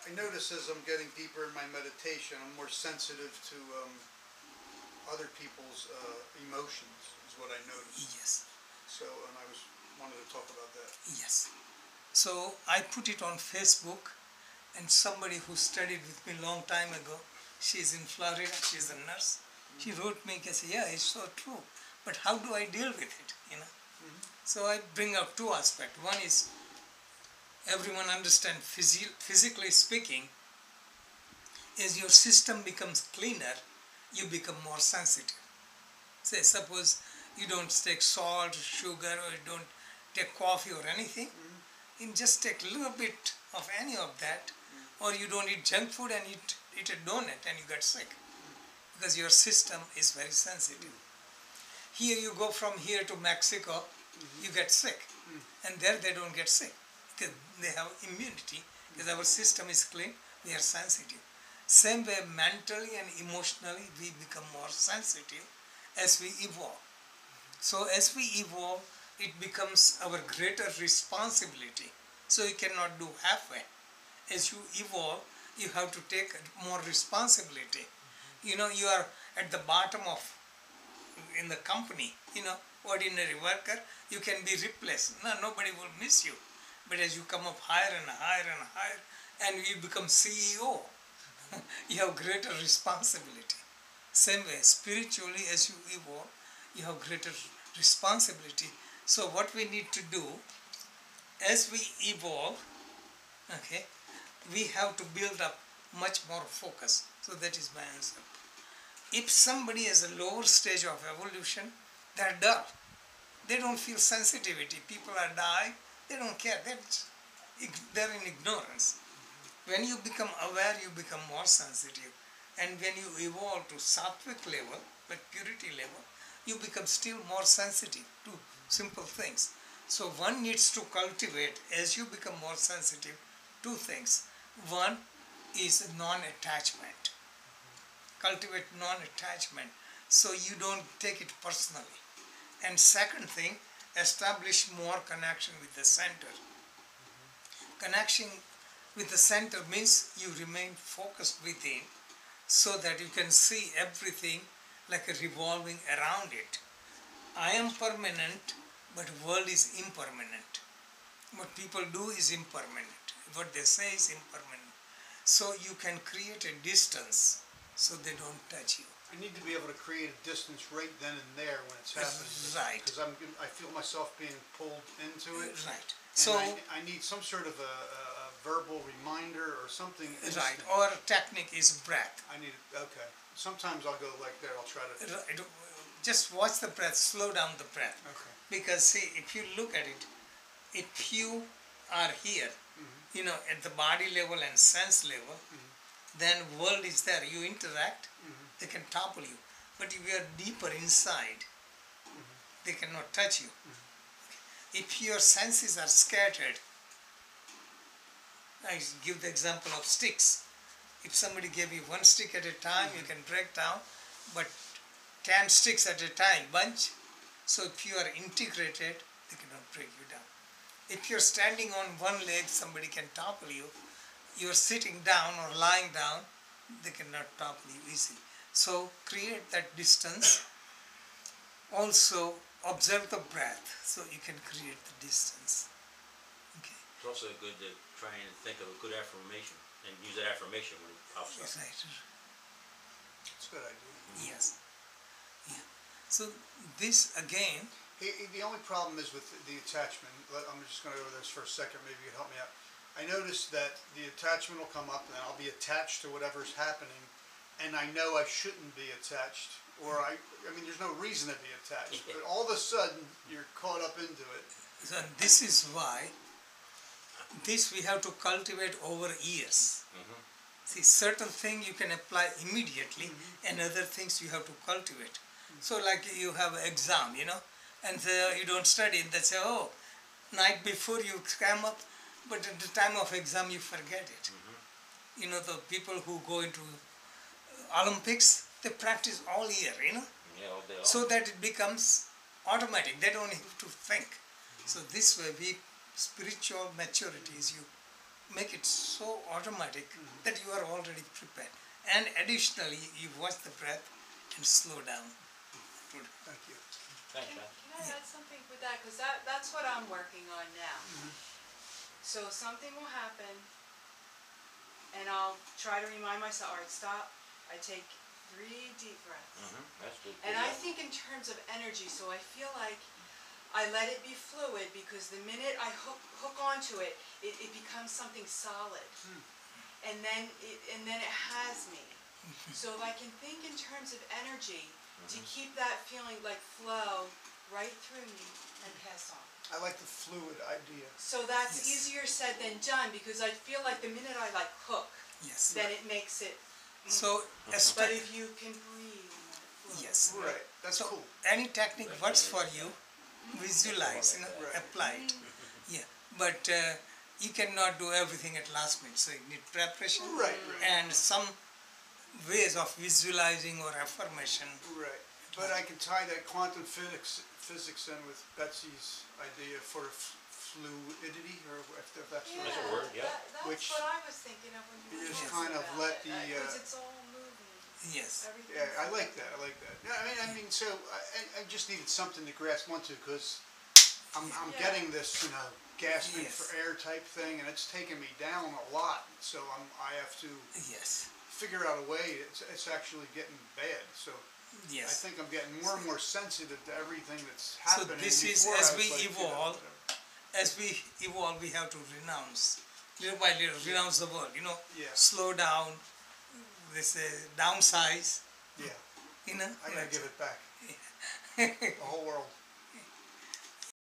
I notice as I'm getting deeper in my meditation, I'm more sensitive to other people's emotions, is what I noticed. Yes. So, and I wanted to talk about that. Yes. So I put it on Facebook, and somebody who studied with me long time ago, she's in Florida, she's a nurse. She wrote me and said, yeah, it's so true. But how do I deal with it? So I bring out two aspects. One is everyone understand physically speaking, as your system becomes cleaner, you become more sensitive. Say suppose you don't take salt, sugar, or you don't take coffee or anything. You just take a little bit of any of that, or you don't eat junk food and eat a donut and you get sick, because your system is very sensitive. Here you go from here to Mexico, you get sick, and there they don't get sick because they have immunity, because our system is clean, we are sensitive. Same way mentally and emotionally we become more sensitive as we evolve. So as we evolve, it becomes our greater responsibility. So you cannot do halfway. As you evolve, you have to take more responsibility. You are at the bottom of, in the company, ordinary worker, you can be replaced. No, nobody will miss you. But as you come up higher and higher and higher, and you become CEO, you have greater responsibility. Same way, spiritually, as you evolve, you have greater responsibility. So what we need to do, as we evolve, okay, we have to build up much more focus. So that is my answer. If somebody has a lower stage of evolution, they are dull. They don't feel sensitivity. People are dying, they don't care. They're in ignorance. When you become aware, you become more sensitive. And when you evolve to sattvic level, like purity level, you become still more sensitive to simple things. So one needs to cultivate, as you become more sensitive, two things. One is non-attachment. Cultivate non-attachment, so you don't take it personally. And second thing, establish more connection with the center. Connection with the center means you remain focused within, so that you can see everything like a revolving around it. I am permanent, but world is impermanent. What people do is impermanent. What they say is impermanent. So you can create a distance so they don't touch you. I need to be able to create a distance right then and there when it's happening. Right. Because I feel myself being pulled into it. Right. So I need some sort of a verbal reminder or something. Instant. Right. Or technique is breath. I need it. Okay. Sometimes I'll go like that. I'll try to. Right. Just watch the breath. Slow down the breath. Okay. Because see, if you look at it, if you are here, at the body level and sense level, then world is there. You interact, they can topple you. But if you are deeper inside, they cannot touch you. If your senses are scattered, I give the example of sticks. If somebody gave you one stick at a time, you can break down, but 10 sticks at a time, bunch. So if you are integrated, they cannot break you down. If you're standing on one leg, somebody can topple you. You're sitting down or lying down, they cannot topple you easily. So create that distance. Also observe the breath, so you can create the distance. Okay. It's also good to try and think of a good affirmation and use that affirmation when it pops up. Right. That's a good idea. Yes. Yeah. So this again. The only problem is with the attachment. I'm just going to go over this for a second. Maybe you can help me out. I noticed that the attachment will come up, and I'll be attached to whatever's happening, and I know I shouldn't be attached, or I mean, there's no reason to be attached. But all of a sudden, you're caught up into it. So this is why this we have to cultivate over years. See, certain things you can apply immediately, and other things you have to cultivate. So like you have an exam, and you don't study, and they say, oh, night before you come up, but at the time of exam you forget it. The people who go into Olympics, they practice all year, Yeah, all day long. so that it becomes automatic. They don't have to think. So this way, spiritual maturity is you make it so automatic that you are already prepared. And additionally, you watch the breath and slow down. Thank you. Thanks, Can John. I add something with that? Because that's what I'm working on now. So something will happen, and I'll try to remind myself, all right, stop. I take 3 deep breaths. That's good. And I think in terms of energy, so I feel like I let it be fluid, because the minute I hook onto it, it becomes something solid. And then it has me. So if I can think in terms of energy, to keep that feeling like flow right through me and pass on. I like the fluid idea. So that's Yes. easier said than done, because I feel like the minute I like hook, Yes. then it makes it. So, But if you can breathe and let it flow. yes. Right, that's So cool. any technique works for you, visualize, Right. apply it. Yeah, but you cannot do everything at last minute, so you need preparation Right, and some ways of visualizing or affirmation. right. But I can tie that quantum physics in with Betsy's idea for fluidity, or if that's Yeah, right. That's a word, yeah. That's Which what I was thinking of when you you were just talking kind of about let it. the, Because it's all moving. Yes. Everything's Yeah, I like that. I like that. Yeah, I mean, so I just needed something to grasp onto, because I'm Yeah. getting this, gasping Yes. for air type thing, and it's taking me down a lot. So I have to Yes. figure out a way. It's actually getting bad. So I Yes. think I'm getting more and more sensitive to everything that's So happening. this is, Before I as was we like, evolve, whatever. as we evolve, we have to renounce, little by little, renounce the world. Yeah. Slow down. This downsize. Yeah, You know. I gotta give it back. Yeah. The whole world.